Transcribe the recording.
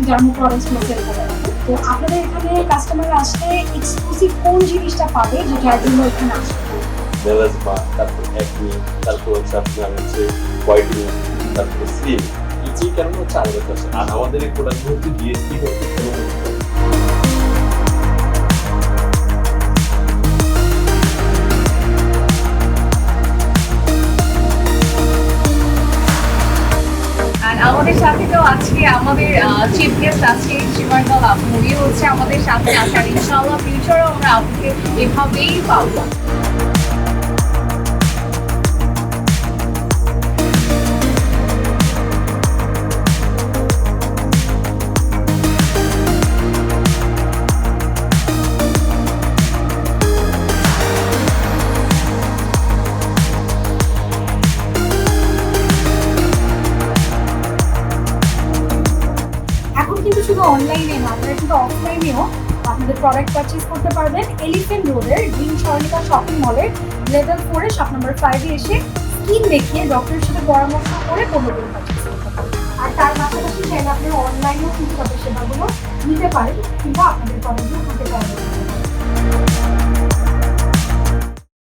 German products sell করে রাখেন। তো আপনাদের এখানে কাস্টমার আসলে এক্সক্লুসিভ কোন জিনিসটা পাবে যেটার জন্য এখানে আসবে? মেলাজমা, তারপর একনি, তারপর হচ্ছে আপনার হচ্ছে হোয়াইটেনিং, তারপর স্লিম, এই কারণে হচ্ছে আমাদের কাছে। আর আমাদের এই প্রোডাক্টগুলো হচ্ছে জিএসটি করতে আমাদের সাথে তো আজকে আমাদের চিফ গেস্ট আছে শিবাঙ্গল আপু, উনি হচ্ছে আমাদের সাথে আছে। আর ইনশাআল্লাহ ফিউচারও আমরা আপুকে এভাবেই পাবো। কিন্তু শুধু অনলাইনে না, আপনারা কিন্তু অফলাইনেও আপনাদের প্রোডাক্ট পারচেজ করতে পারবেন। এলিফ্যান্ট রোডের গ্রিন সরণিকা শপিং মলের লেভেল 4-এ শপ নাম্বার 5-এ এসে স্কিন দেখিয়ে ডক্টরের সাথে পরামর্শ করে পণ্যগুলো পারচেজ করতে পারেন। আর তার পাশাপাশি চাইলে আপনারা অনলাইনেও কিন্তু তাদের সেবাগুলো নিতে পারেন কিংবা আপনাদের প্রোডাক্টগুলো হাতে পাবেন।